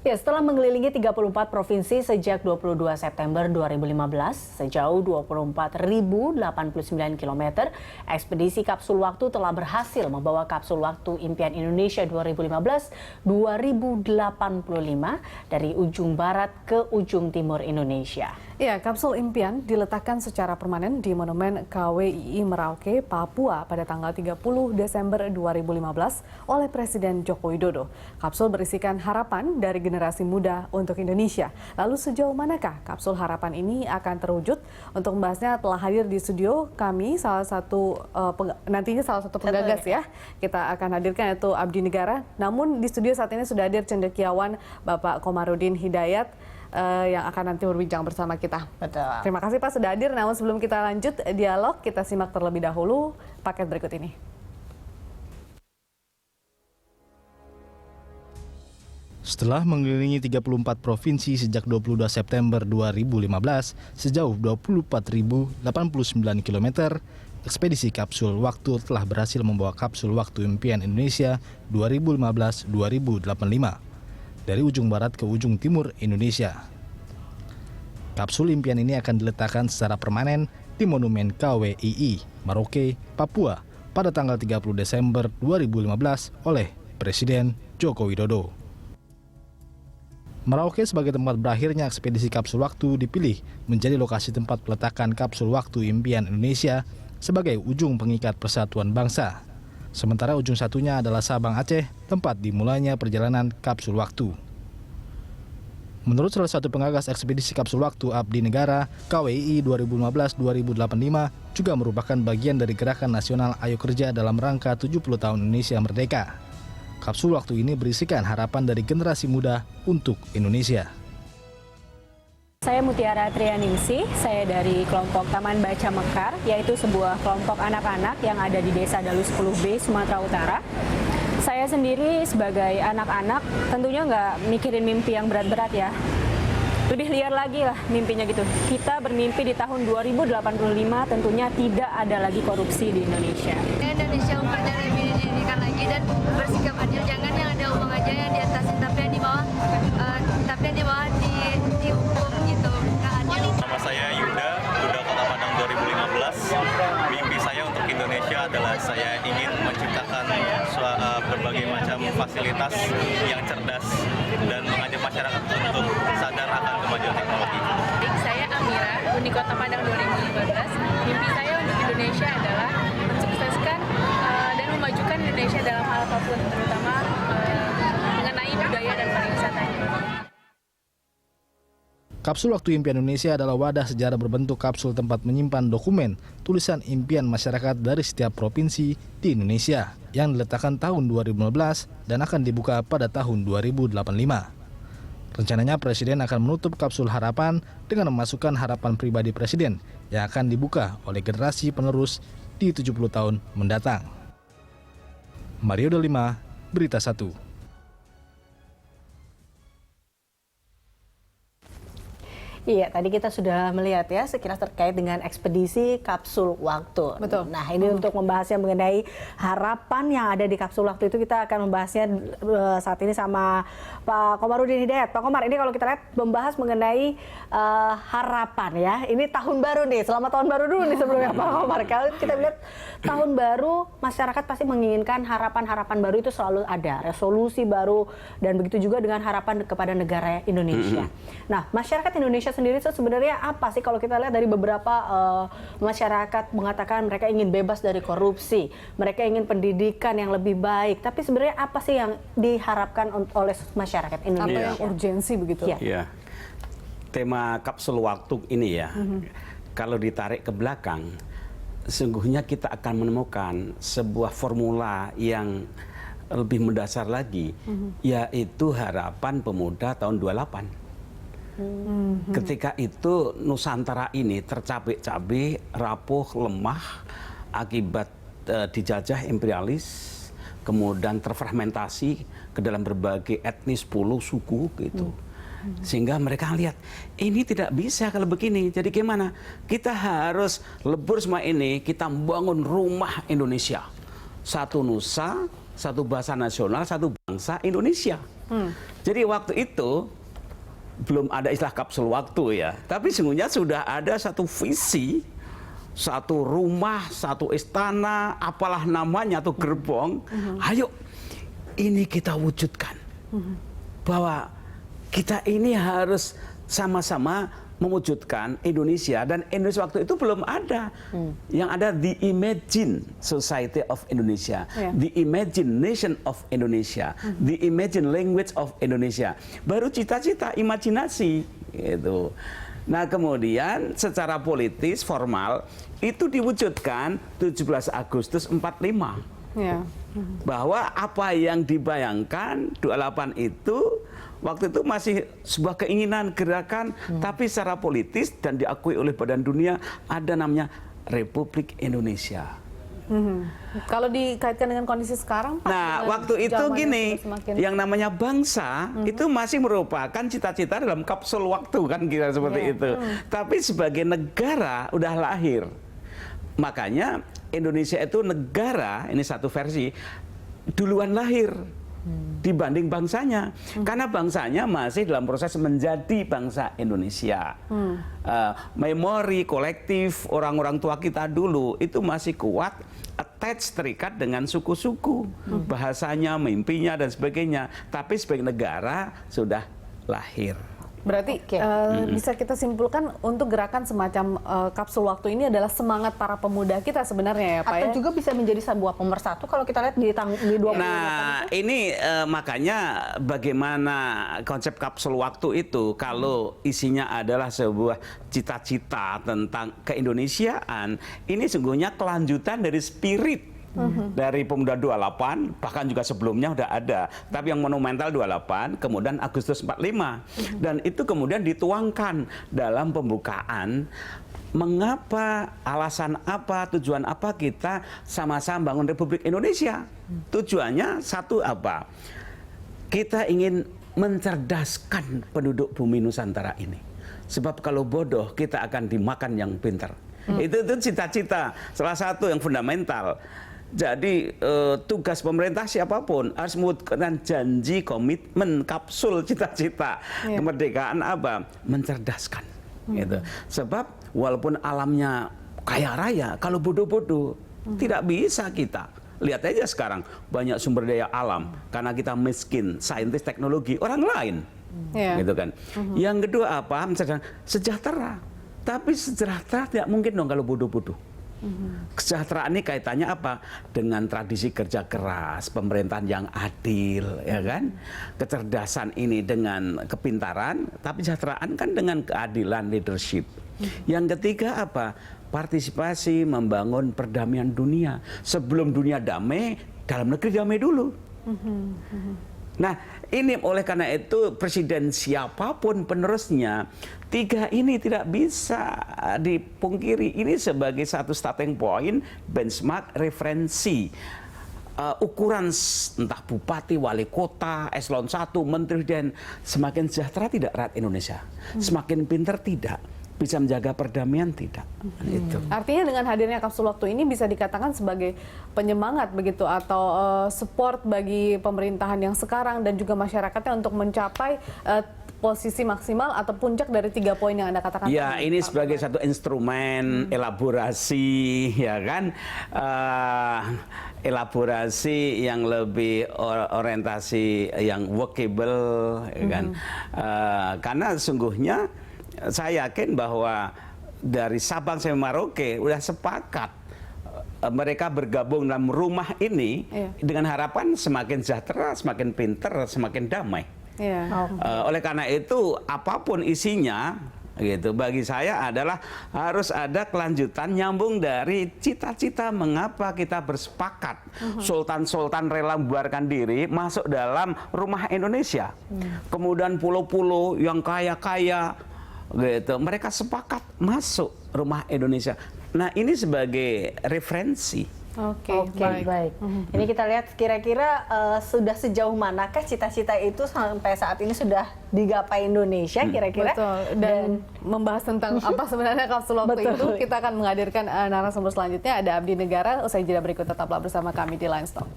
Ya, setelah mengelilingi 34 provinsi sejak 22 September 2015, sejauh 24.089 km, ekspedisi kapsul waktu telah berhasil membawa kapsul waktu impian Indonesia 2015-2085 dari ujung barat ke ujung timur Indonesia. Ya, kapsul impian diletakkan secara permanen di Monumen KWII Merauke, Papua pada tanggal 30 Desember 2015 oleh Presiden Joko Widodo. Kapsul berisikan harapan dari generasi muda untuk Indonesia. Lalu sejauh manakah kapsul harapan ini akan terwujud? Untuk membahasnya telah hadir di studio kami nantinya salah satu penggagas ya. Kita akan hadirkan yaitu Abdi Negara. Namun di studio saat ini sudah hadir cendekiawan Bapak Komarudin Hidayat yang akan nanti berbincang bersama kita. Betul. Terima kasih Pak sudah hadir. Namun sebelum kita lanjut dialog, kita simak terlebih dahulu paket berikut ini. Setelah mengelilingi 34 provinsi sejak 22 September 2015, sejauh 24.089 km, ekspedisi kapsul waktu telah berhasil membawa kapsul waktu impian Indonesia 2015-2085 dari ujung barat ke ujung timur Indonesia. Kapsul impian ini akan diletakkan secara permanen di Monumen KWII Merauke, Papua pada tanggal 30 Desember 2015 oleh Presiden Joko Widodo. Merauke sebagai tempat berakhirnya ekspedisi kapsul waktu dipilih menjadi lokasi tempat peletakan kapsul waktu impian Indonesia sebagai ujung pengikat persatuan bangsa. Sementara ujung satunya adalah Sabang Aceh, tempat dimulainya perjalanan kapsul waktu. Menurut salah satu pengagas ekspedisi kapsul waktu Abdi Negara, KWII 2015-2085 juga merupakan bagian dari gerakan nasional Ayo Kerja dalam rangka 70 tahun Indonesia Merdeka. Kapsul waktu ini berisikan harapan dari generasi muda untuk Indonesia. Saya Mutiara Trianingsih, saya dari kelompok Taman Baca Mekar, yaitu sebuah kelompok anak-anak yang ada di Desa Dalu 10B, Sumatera Utara. Saya sendiri sebagai anak-anak tentunya nggak mikirin mimpi yang berat-berat ya. Lebih liar lagi lah mimpinya gitu. Kita bermimpi di tahun 2085 tentunya tidak ada lagi korupsi di Indonesia. Indonesia umpamanya lebih didirikan lagi dan bersikap adil, jangan yang ada uang aja yang di atas tapi yang di bawah dihukum gitu. Nama saya Yuda Kota Padang 2015. Mimpi saya untuk Indonesia adalah saya ingin menciptakan berbagai macam fasilitas yang cerdas dan mengajak masyarakat untuk sadar akan kemajuan teknologi. Saya Amira, Uni Kota Padang 2015. Mimpi saya untuk Indonesia adalah mensukseskan dan memajukan Indonesia dalam hal apapun, terutama mengenai budaya dan pariwisatanya. Kapsul Waktu Impian Indonesia adalah wadah sejarah berbentuk kapsul tempat menyimpan dokumen tulisan impian masyarakat dari setiap provinsi di Indonesia yang diletakkan tahun 2015 dan akan dibuka pada tahun 2085. Rencananya Presiden akan menutup kapsul harapan dengan memasukkan harapan pribadi Presiden yang akan dibuka oleh generasi penerus di 70 tahun mendatang. Mario Delima, Berita 1. Iya, tadi kita sudah melihat ya sekilas terkait dengan ekspedisi kapsul waktu. Betul. Nah, ini untuk membahasnya mengenai harapan yang ada di kapsul waktu itu, kita akan membahasnya saat ini sama Pak Komarudin Hidayat. Pak Komar, ini kalau kita lihat membahas mengenai harapan ya. Ini tahun baru nih, selamat tahun baru dulu nih sebelumnya Pak Komar. Kalau kita lihat tahun baru, masyarakat pasti menginginkan harapan-harapan baru itu selalu ada, resolusi baru, dan begitu juga dengan harapan kepada negara Indonesia. Nah, masyarakat Indonesia sendiri itu sebenarnya apa sih kalau kita lihat dari beberapa masyarakat mengatakan mereka ingin bebas dari korupsi, mereka ingin pendidikan yang lebih baik, tapi sebenarnya apa sih yang diharapkan oleh masyarakat Indonesia? Apa yang urgensi begitu? Ya, tema kapsul waktu ini ya, kalau ditarik ke belakang, sesungguhnya kita akan menemukan sebuah formula yang lebih mendasar lagi, yaitu harapan pemuda tahun 28. Ketika itu Nusantara ini tercabik-cabik, rapuh, lemah akibat dijajah imperialis, kemudian terfragmentasi ke dalam berbagai etnis, pulau, suku gitu. Sehingga mereka lihat ini tidak bisa kalau begini. Jadi gimana? Kita harus lebur semua ini, kita membangun rumah Indonesia. Satu nusa, satu bahasa nasional, satu bangsa Indonesia. Jadi waktu itu belum ada istilah kapsul waktu ya, tapi sesungguhnya sudah ada satu visi, satu rumah, satu istana, apalah namanya, atau gerbong. Ayo, ini kita wujudkan. Bahwa kita ini harus sama-sama mewujudkan Indonesia, dan Indonesia waktu itu belum ada. Yang ada the Imagine Society of Indonesia, the Imagine Nation of Indonesia, the Imagine Language of Indonesia. Baru cita-cita, imajinasi gitu. Nah, kemudian secara politis formal itu diwujudkan 17 Agustus 45. Bahwa apa yang dibayangkan 28 itu waktu itu masih sebuah keinginan gerakan, tapi secara politis dan diakui oleh Badan Dunia ada namanya Republik Indonesia. Kalau dikaitkan dengan kondisi sekarang, Pak, nah, waktu itu gini, yang namanya bangsa itu masih merupakan cita-cita dalam kapsul waktu, kan kira seperti itu. Tapi sebagai negara udah lahir. Makanya Indonesia itu negara, ini satu versi, duluan lahir dibanding bangsanya. Karena bangsanya masih dalam proses menjadi bangsa Indonesia. Memori kolektif orang-orang tua kita dulu itu masih kuat, attach, terikat dengan suku-suku. Bahasanya, mimpinya, dan sebagainya. Tapi sebagai negara sudah lahir. Berarti bisa kita simpulkan untuk gerakan semacam kapsul waktu ini adalah semangat para pemuda kita sebenarnya ya Pak. Atau juga bisa menjadi sebuah pemersatu kalau kita lihat di 20. Nah, ini makanya bagaimana konsep kapsul waktu itu kalau isinya adalah sebuah cita-cita tentang keindonesiaan, ini sungguhnya kelanjutan dari spirit dari Pemuda 28, bahkan juga sebelumnya udah ada. Tapi yang monumental 28, kemudian Agustus 45. Dan itu kemudian dituangkan dalam pembukaan mengapa, alasan apa, tujuan apa kita sama-sama bangun Republik Indonesia. Tujuannya satu apa? Kita ingin mencerdaskan penduduk bumi Nusantara ini. Sebab kalau bodoh kita akan dimakan yang pintar. Itu cita-cita, salah satu yang fundamental. Jadi tugas pemerintah siapapun harus mewujudkan janji, komitmen, kapsul, cita-cita kemerdekaan apa? Mencerdaskan. Gitu. Sebab walaupun alamnya kaya raya, kalau bodoh-bodoh tidak bisa kita. Lihat aja sekarang banyak sumber daya alam karena kita miskin, saintis, teknologi orang lain, gitu kan. Yang kedua apa? Mencerdaskan, sejahtera. Tapi sejahtera tidak mungkin dong kalau bodoh-bodoh. Kesejahteraan ini kaitannya apa? Dengan tradisi kerja keras, pemerintahan yang adil, ya kan? Kecerdasan ini dengan kepintaran, tapi kesejahteraan kan dengan keadilan, leadership. Yang ketiga apa? Partisipasi membangun perdamaian dunia. Sebelum dunia damai, dalam negeri damai dulu. Nah, ini oleh karena itu presiden siapapun penerusnya, tiga ini tidak bisa dipungkiri. Ini sebagai satu starting point, benchmark, referensi. Ukuran entah bupati, wali kota, eselon 1, menteri, dan semakin sejahtera tidak rakyat Indonesia. Semakin pintar tidak. Bisa menjaga perdamaian tidak. Itu. Artinya dengan hadirnya kapsul waktu ini bisa dikatakan sebagai penyemangat begitu atau support bagi pemerintahan yang sekarang dan juga masyarakatnya untuk mencapai posisi maksimal atau puncak dari 3 poin yang Anda katakan. Ya, ini sebagai satu instrumen elaborasi, ya kan? Elaborasi yang lebih orientasi yang workable, ya kan? Karena sesungguhnya saya yakin bahwa dari Sabang sampai Merauke udah sepakat mereka bergabung dalam rumah ini dengan harapan semakin sejahtera, semakin pinter, semakin damai. Oleh karena itu apapun isinya, gitu, bagi saya adalah harus ada kelanjutan nyambung dari cita-cita mengapa kita bersepakat. Sultan-sultan rela membuarkan diri masuk dalam rumah Indonesia. Kemudian pulau-pulau yang kaya-kaya, gitu, mereka sepakat masuk rumah Indonesia. Nah, ini sebagai referensi. Oke, baik. Ini kita lihat kira-kira sudah sejauh manakah cita-cita itu sampai saat ini sudah digapai Indonesia kira-kira. Betul. Dan membahas tentang apa sebenarnya kapsul waktu itu, kita akan menghadirkan narasumber selanjutnya. Ada Abdi Negara. Usai jeda berikut tetaplah bersama kami di Line Stop.